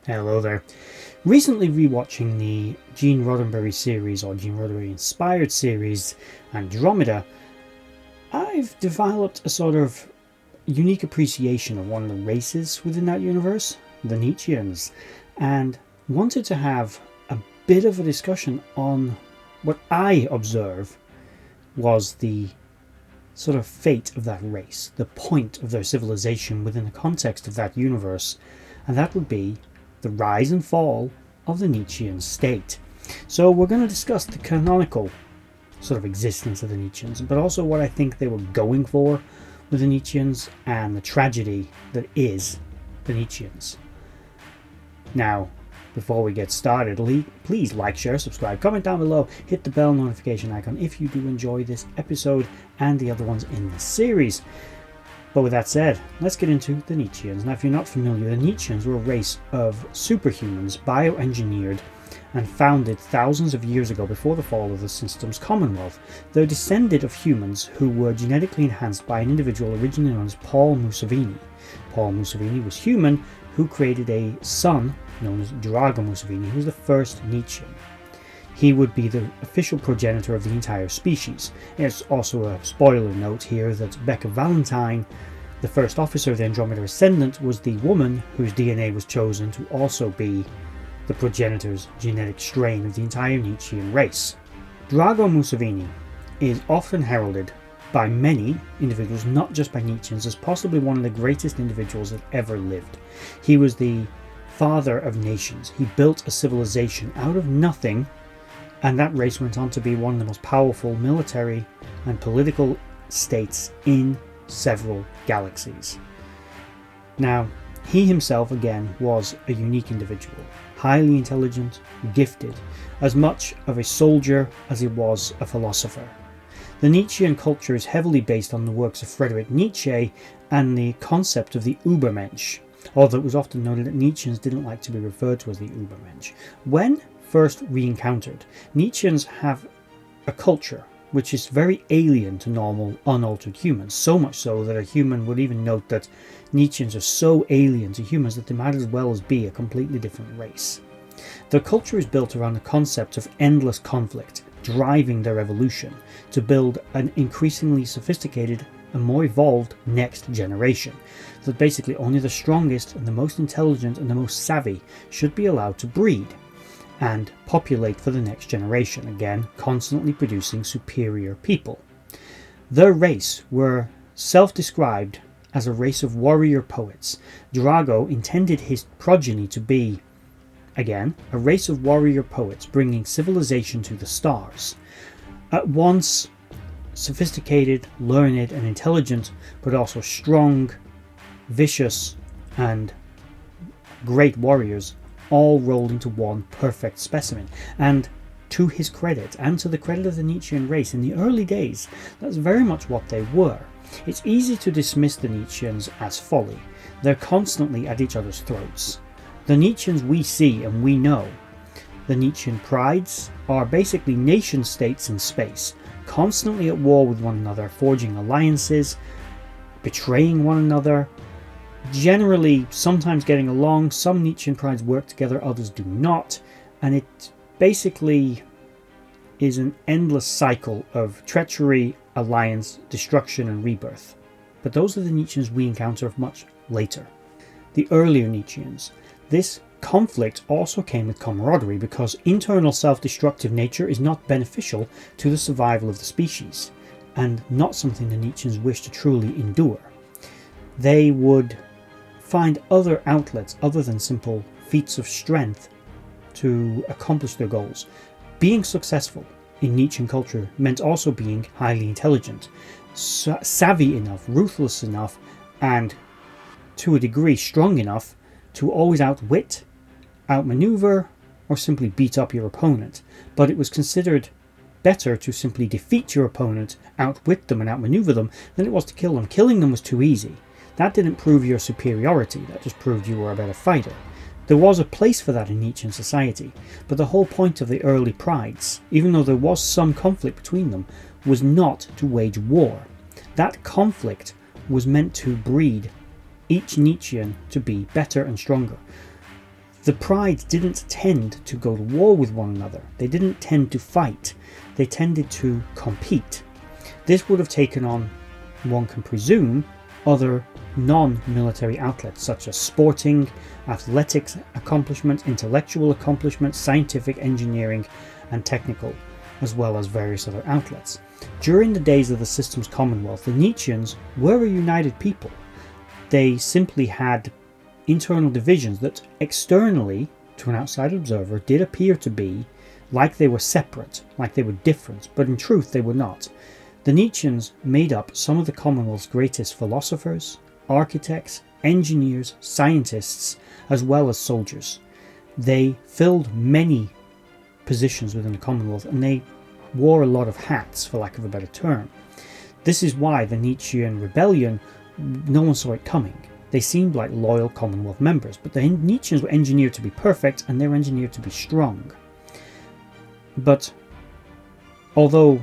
Hello there. Recently rewatching the Gene Roddenberry series, or Gene Roddenberry inspired series, Andromeda, I've developed a sort of unique appreciation of one of the races within that universe, the Neitzscheans, and wanted to have a bit of a discussion on what I observe was the sort of fate of that race, the point of their civilization within the context of that universe, and that would be the rise and fall of the Neitzschean state. So we're going to discuss the canonical sort of existence of the Neitzscheans, but also what I think they were going for with the Neitzscheans and the tragedy that is the Neitzscheans. Now, before we get started, please like, share, subscribe, comment down below, hit the bell notification icon if you do enjoy this episode and the other ones in this series. But with that said, let's get into the Neitzscheans. Now, if you're not familiar, the Neitzscheans were a race of superhumans, bioengineered and founded thousands of years ago before the fall of the system's Commonwealth. They're descended of humans who were genetically enhanced by an individual originally known as Paul Museveni. Paul Museveni was human who created a son known as Drago Museveni, who was the first Neitzschean. He would be the official progenitor of the entire species. There's also a spoiler note here that Becca Valentine, the first officer of the Andromeda Ascendant, was the woman whose DNA was chosen to also be the progenitor's genetic strain of the entire Neitzschean race. Drago Museveni is often heralded by many individuals, not just by Neitzscheans, as possibly one of the greatest individuals that ever lived. He was the father of nations. He built a civilization out of nothing, and that race went on to be one of the most powerful military and political states in several galaxies. Now, he himself, again, was a unique individual, highly intelligent, gifted, as much of a soldier as he was a philosopher. The Nietzschean culture is heavily based on the works of Friedrich Nietzsche and the concept of the Übermensch, although it was often noted that Neitzscheans didn't like to be referred to as the Übermensch. When first re-encountered, Neitzscheans have a culture which is very alien to normal, unaltered humans, so much so that a human would even note that Neitzscheans are so alien to humans that they might as well as be a completely different race. Their culture is built around the concept of endless conflict, driving their evolution to build an increasingly sophisticated and more evolved next generation, that basically only the strongest and the most intelligent and the most savvy should be allowed to breed and populate for the next generation, again constantly producing superior people. Their race were self-described as a race of warrior poets. Drago intended his progeny to be, again, a race of warrior poets bringing civilization to the stars. At once sophisticated, learned and intelligent, but also strong, vicious and great warriors, all rolled into one perfect specimen. And to his credit, and to the credit of the Neitzschean race in the early days, that's very much what they were. It's easy to dismiss the Neitzscheans as folly. They're constantly at each other's throats. The Neitzscheans we see and we know, the Neitzschean prides, are basically nation states in space, constantly at war with one another, forging alliances, betraying one another, generally sometimes getting along. Some Neitzschean prides work together, others do not, and it basically is an endless cycle of treachery, alliance, destruction and rebirth. But those are the Neitzscheans we encounter much later. The earlier Neitzscheans, this conflict also came with camaraderie, because internal self-destructive nature is not beneficial to the survival of the species, and not something the Neitzscheans wish to truly endure. They would find other outlets other than simple feats of strength to accomplish their goals. Being successful in Neitzschean culture meant also being highly intelligent, savvy enough, ruthless enough, and to a degree strong enough to always outwit, outmaneuver, or simply beat up your opponent. But it was considered better to simply defeat your opponent, outwit them and outmaneuver them, than it was to kill them. Killing them was too easy. That didn't prove your superiority, that just proved you were a better fighter. There was a place for that in Neitzschean society, but the whole point of the early prides, even though there was some conflict between them, was not to wage war. That conflict was meant to breed each Neitzschean to be better and stronger. The prides didn't tend to go to war with one another. They didn't tend to fight. They tended to compete. This would have taken on, one can presume, other non-military outlets such as sporting, athletics accomplishment, intellectual accomplishment, scientific, engineering and technical, as well as various other outlets. During the days of the system's commonwealth, the Neitzscheans were a united people. They simply had internal divisions that externally, to an outside observer, did appear to be like they were separate, like they were different, but in truth they were not. The Neitzscheans made up some of the Commonwealth's greatest philosophers, architects, engineers, scientists, as well as soldiers. They filled many positions within the Commonwealth, and they wore a lot of hats, for lack of a better term. This is why the Neitzschean rebellion, no one saw it coming. They seemed like loyal Commonwealth members, but the Neitzscheans were engineered to be perfect, and they were engineered to be strong. But although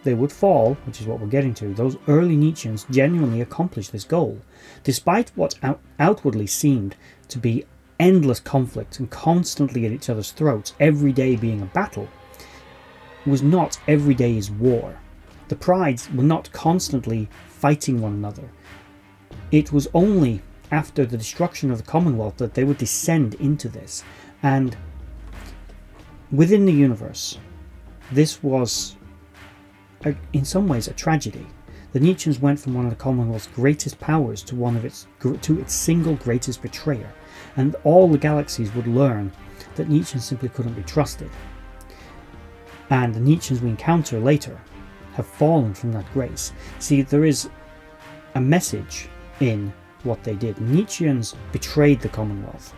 they would fall, which is what we're getting to, those early Neitzscheans genuinely accomplished this goal. Despite what outwardly seemed to be endless conflict and constantly at each other's throats, every day being a battle, was not every day's war. The prides were not constantly fighting one another. It was only after the destruction of the Commonwealth that they would descend into this. And within the universe, this was, in some ways, a tragedy. The Neitzscheans went from one of the Commonwealth's greatest powers to its single greatest betrayer, and all the galaxies would learn that Neitzscheans simply couldn't be trusted. And the Neitzscheans we encounter later have fallen from that grace. See, there is a message in what they did. Neitzscheans betrayed the Commonwealth.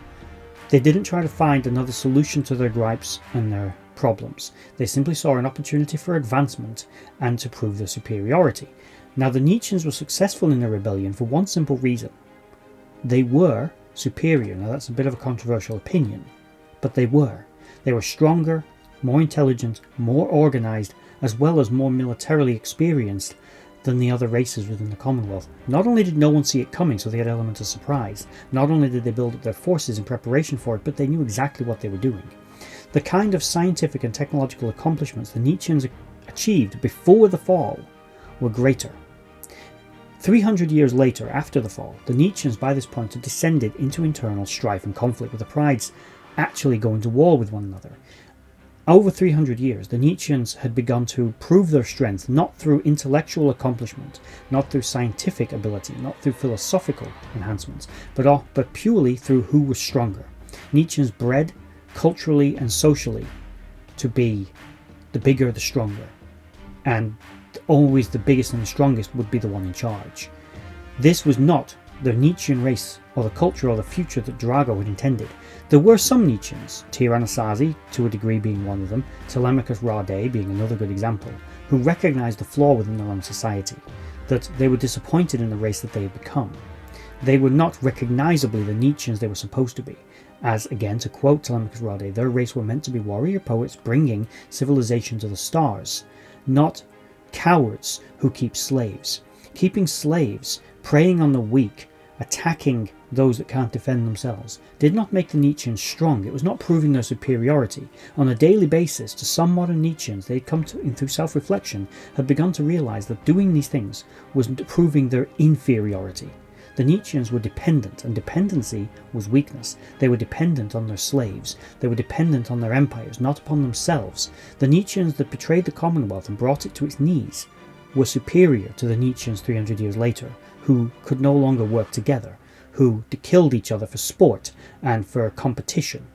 They didn't try to find another solution to their gripes and their problems. They simply saw an opportunity for advancement and to prove their superiority. Now, the Neitzscheans were successful in their rebellion for one simple reason. They were superior. Now, that's a bit of a controversial opinion, but they were. They were stronger, more intelligent, more organized, as well as more militarily experienced than the other races within the Commonwealth. Not only did no one see it coming, so they had an element of surprise, not only did they build up their forces in preparation for it, but they knew exactly what they were doing. The kind of scientific and technological accomplishments the Neitzscheans achieved before the fall were greater. 300 years later, after the fall, the Neitzscheans by this point had descended into internal strife and conflict, with the prides actually going to war with one another. Over 300 years, the Neitzscheans had begun to prove their strength not through intellectual accomplishment, not through scientific ability, not through philosophical enhancements, but purely through who was stronger. Neitzscheans bred culturally and socially to be the bigger, the stronger, and always the biggest and the strongest would be the one in charge. This was not the Neitzschean race or the culture or the future that Drago had intended. There were some Neitzscheans, Tir-Anasazi to a degree being one of them, Telemachus Rhade being another good example, who recognised the flaw within their own society, that they were disappointed in the race that they had become. They were not recognisably the Neitzscheans they were supposed to be, as, again, to quote Telemachus Rhade, their race were meant to be warrior poets bringing civilization to the stars, not cowards who keep slaves. Keeping slaves, preying on the weak, attacking those that can't defend themselves, did not make the Neitzscheans strong. It was not proving their superiority. On a daily basis, to some modern Neitzscheans, they had come to, through self-reflection, had begun to realise that doing these things was proving their inferiority. The Neitzscheans were dependent, and dependency was weakness. They were dependent on their slaves. They were dependent on their empires, not upon themselves. The Neitzscheans that betrayed the Commonwealth and brought it to its knees were superior to the Neitzscheans 300 years later, who could no longer work together, who killed each other for sport and for competition,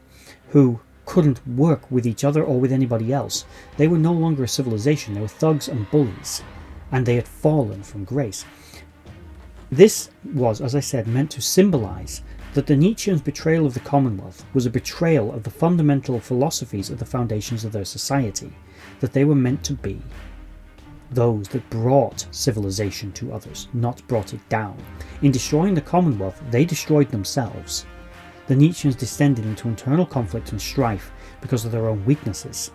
who couldn't work with each other or with anybody else. They were no longer a civilization. They were thugs and bullies, and they had fallen from grace. This was, as I said, meant to symbolise that the Neitzscheans' betrayal of the Commonwealth was a betrayal of the fundamental philosophies of the foundations of their society, that they were meant to be those that brought civilization to others, not brought it down. In destroying the Commonwealth, they destroyed themselves. The Neitzscheans descended into internal conflict and strife because of their own weaknesses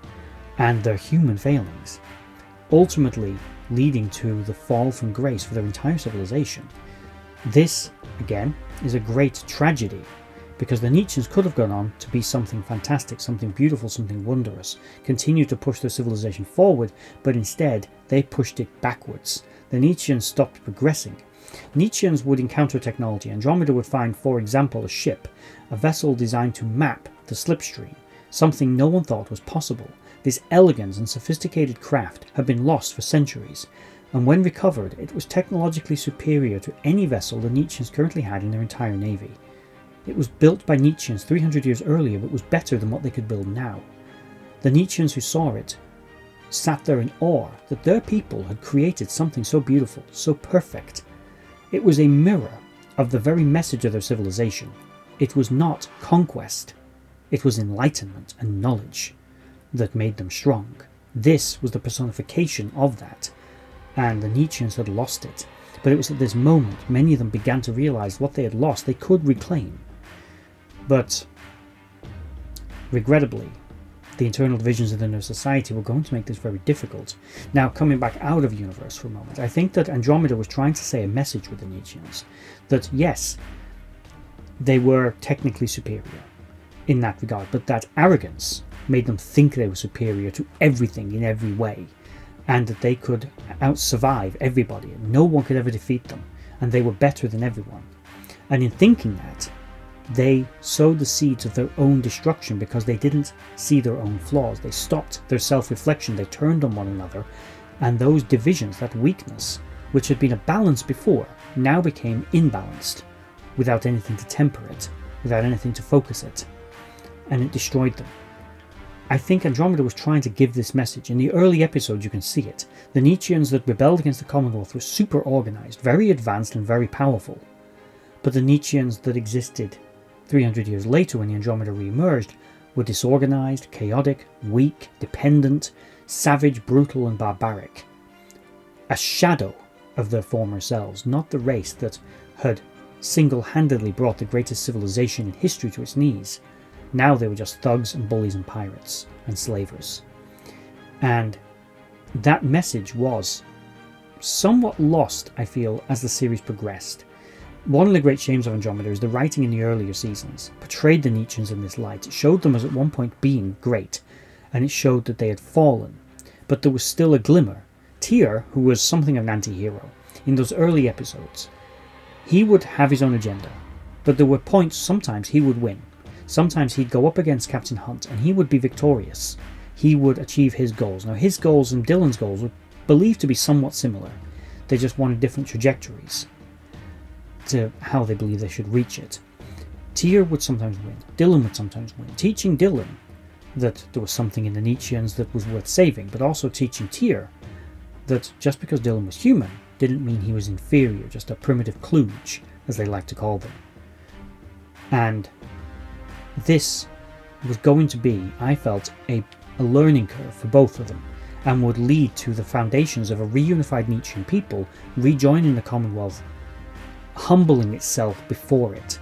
and their human failings, ultimately leading to the fall from grace for their entire civilization. This, again, is a great tragedy. because the Neitzscheans could have gone on to be something fantastic, something beautiful, something wondrous, continue to push their civilization forward, but instead they pushed it backwards. The Neitzscheans stopped progressing. Neitzscheans would encounter technology. Andromeda would find, for example, a ship, a vessel designed to map the slipstream, something no one thought was possible. This elegant and sophisticated craft had been lost for centuries, and when recovered, it was technologically superior to any vessel the Neitzscheans currently had in their entire navy. It was built by Neitzscheans 300 years earlier, but was better than what they could build now. The Neitzscheans who saw it sat there in awe that their people had created something so beautiful, so perfect. It was a mirror of the very message of their civilization. It was not conquest. It was enlightenment and knowledge that made them strong. This was the personification of that, and the Neitzscheans had lost it. But it was at this moment many of them began to realize what they had lost they could reclaim. But regrettably, the internal divisions within their society were going to make this very difficult. Now, coming back out of the universe for a moment, I think that Andromeda was trying to say a message with the Neitzscheans, that yes, they were technically superior in that regard, but that arrogance made them think they were superior to everything in every way, and that they could out-survive everybody, and no one could ever defeat them, and they were better than everyone. And in thinking that, they sowed the seeds of their own destruction because they didn't see their own flaws. They stopped their self-reflection, they turned on one another, and those divisions, that weakness, which had been a balance before, now became imbalanced, without anything to temper it, without anything to focus it, and it destroyed them. I think Andromeda was trying to give this message. In the early episodes you can see it. The Neitzscheans that rebelled against the Commonwealth were super organised, very advanced and very powerful. But the Neitzscheans that existed 300 years later when the Andromeda re-emerged were disorganised, chaotic, weak, dependent, savage, brutal and barbaric. A shadow of their former selves, not the race that had single-handedly brought the greatest civilization in history to its knees. Now they were just thugs and bullies and pirates and slavers. And that message was somewhat lost, I feel, as the series progressed. One of the great shames of Andromeda is the writing in the earlier seasons portrayed the Neitzscheans in this light. It showed them as at one point being great, and it showed that they had fallen. But there was still a glimmer. Tyr, who was something of an anti-hero, in those early episodes, he would have his own agenda, but there were points sometimes he would win. Sometimes he'd go up against Captain Hunt and he would be victorious. He would achieve his goals. Now his goals and Dylan's goals were believed to be somewhat similar. They just wanted different trajectories to how they believe they should reach it. Tyr would sometimes win. Dylan would sometimes win. Teaching Dylan that there was something in the Neitzscheans that was worth saving, but also teaching Tyr that just because Dylan was human didn't mean he was inferior, just a primitive klooch, as they like to call them. And this was going to be, I felt, a learning curve for both of them, and would lead to the foundations of a reunified Neitzschean people rejoining the Commonwealth, humbling itself before it.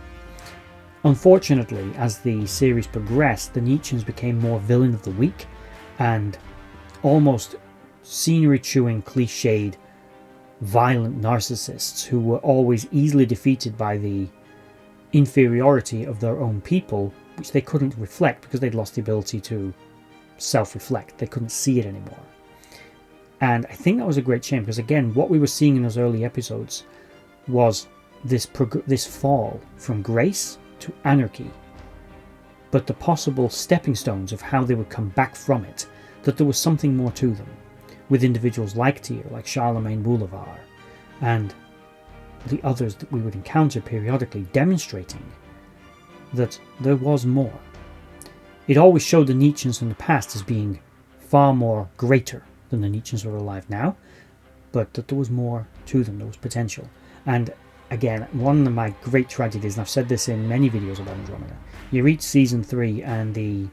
Unfortunately, as the series progressed, the Neitzscheans became more villain of the week and almost scenery-chewing, cliched, violent narcissists who were always easily defeated by the inferiority of their own people, which they couldn't reflect because they'd lost the ability to self-reflect. They couldn't see it anymore. And I think that was a great shame, because again, what we were seeing in those early episodes was this fall from grace to anarchy, but the possible stepping stones of how they would come back from it, that there was something more to them, with individuals like Tyr, like Charlemagne Bolivar, and the others that we would encounter periodically, demonstrating that there was more. It always showed the Neitzscheans in the past as being far more greater than the Neitzscheans who are alive now, but that there was more to them, there was potential. And again, one of my great tragedies, and I've said this in many videos about Andromeda, you reach season 3 and the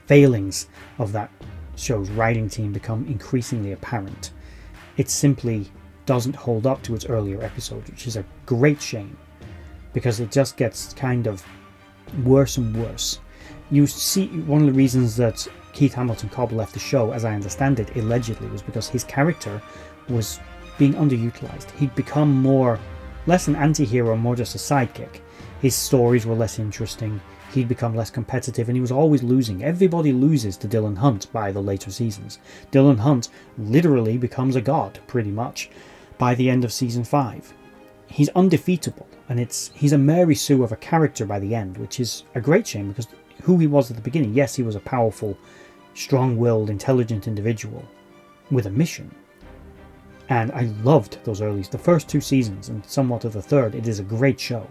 failings of that show's writing team become increasingly apparent. It simply doesn't hold up to its earlier episodes, which is a great shame, because it just gets kind of worse and worse. You see, one of the reasons that Keith Hamilton Cobb left the show, as I understand it, allegedly, was because his character was being underutilized. He'd become less an anti-hero, more just a sidekick. His stories were less interesting. He'd become less competitive, and he was always losing. Everybody loses to Dylan Hunt by the later seasons. Dylan Hunt literally becomes a god, pretty much, by the end of season 5. He's undefeatable, and he's a Mary Sue of a character by the end, which is a great shame, because who he was at the beginning, yes, he was a powerful, strong-willed, intelligent individual with a mission. And I loved the first 2 seasons, and somewhat of the third. It is a great show.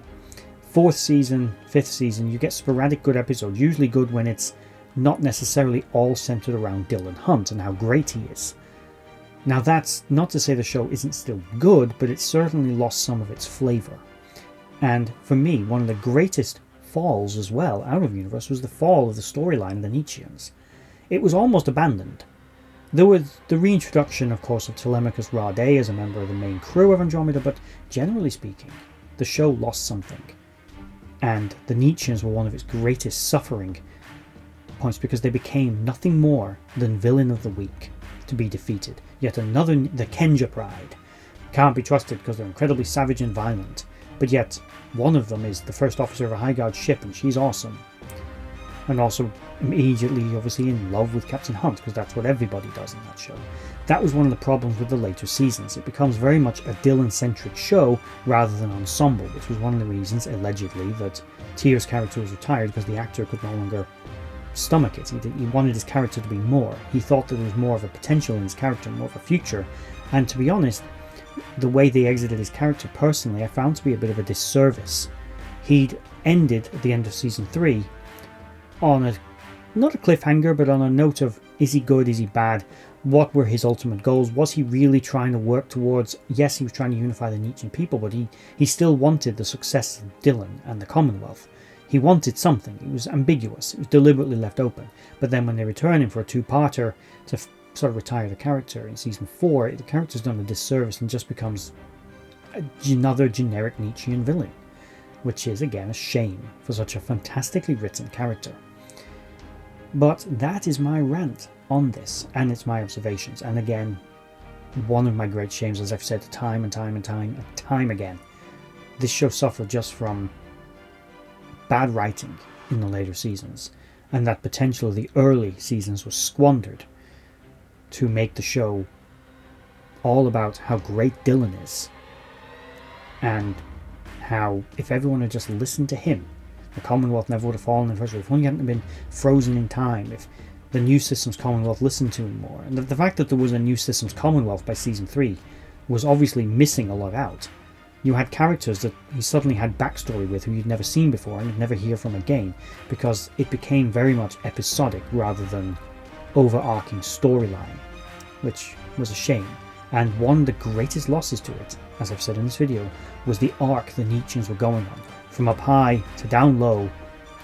4th season, 5th season, you get sporadic good episodes, usually good when it's not necessarily all centered around Dylan Hunt and how great he is. Now, that's not to say the show isn't still good, but it certainly lost some of its flavor. And for me, one of the greatest falls as well out of Universe was the fall of the storyline of the Neitzscheans. It was almost abandoned. There was the reintroduction, of course, of Telemachus Rhade as a member of the main crew of Andromeda, but generally speaking, the show lost something. And the Neitzscheans were one of its greatest suffering points, because they became nothing more than villain of the week to be defeated. Yet another, the Kenja Pride, can't be trusted because they're incredibly savage and violent. But yet, one of them is the first officer of a High Guard ship, and she's awesome. And also immediately, obviously, in love with Captain Hunt, because that's what everybody does in that show. That was one of the problems with the later seasons. It becomes very much a Dylan-centric show rather than ensemble, which was one of the reasons, allegedly, that Tyr's character was retired, because the actor could no longer stomach it. He wanted his character to be more. He thought that there was more of a potential in his character, more of a future. And to be honest, the way they exited his character, personally, I found to be a bit of a disservice. He'd ended at the end of season 3 on not a cliffhanger, but on a note of, is he good, is he bad, what were his ultimate goals, was he really trying to work towards, yes, he was trying to unify the Neitzschean people, but he still wanted the success of Dylan and the Commonwealth. He wanted something. It was ambiguous. It was deliberately left open. But then when they return him for a 2-parter to sort of retire the character in season 4, the character's done a disservice and just becomes another generic Neitzschean villain, which is, again, a shame for such a fantastically written character. But that is my rant on this, and it's my observations. And again, one of my great shames, as I've said time and time again, this show suffered just from bad writing in the later seasons, and that potential of the early seasons was squandered to make the show all about how great Dylan is, and how if everyone had just listened to him, the Commonwealth never would have fallen in the first place. If only hadn't been frozen in time, if the New Systems Commonwealth listened to him more. And the fact that there was a New Systems Commonwealth by season 3 was obviously missing a lot out. You had characters that he suddenly had backstory with who you'd never seen before and you'd never hear from again, because it became very much episodic rather than overarching storyline, which was a shame. And one of the greatest losses to it, as I've said in this video, was the arc the Neitzscheans were going on. From up high to down low,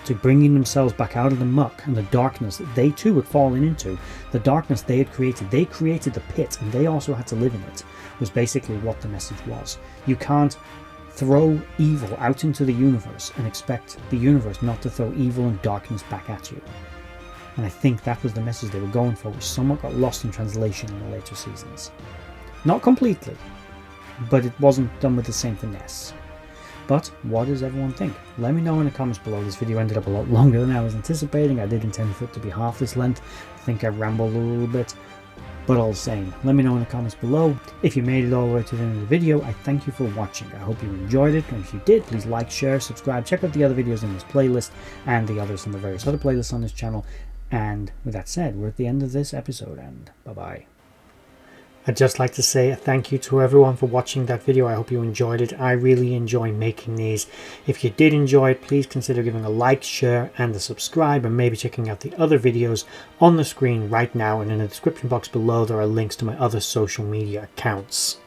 to bringing themselves back out of the muck and the darkness that they too had fallen into, the darkness they had created. They created the pit and they also had to live in it, was basically what the message was. You can't throw evil out into the universe and expect the universe not to throw evil and darkness back at you. And I think that was the message they were going for, which somewhat got lost in translation in the later seasons. Not completely, but it wasn't done with the same finesse. But what does everyone think? Let me know in the comments below. This video ended up a lot longer than I was anticipating. I did intend for it to be half this length. I think I rambled a little bit, but all the same, let me know in the comments below. If you made it all the way to the end of the video, I thank you for watching. I hope you enjoyed it, and if you did, please like, share, subscribe, check out the other videos in this playlist and the others in the various other playlists on this channel. And with that said, we're at the end of this episode, and bye-bye. I'd just like to say a thank you to everyone for watching that video. I hope you enjoyed it. I really enjoy making these. If you did enjoy it, please consider giving a like, share, and a subscribe, and maybe checking out the other videos on the screen right now. And in the description box below, there are links to my other social media accounts.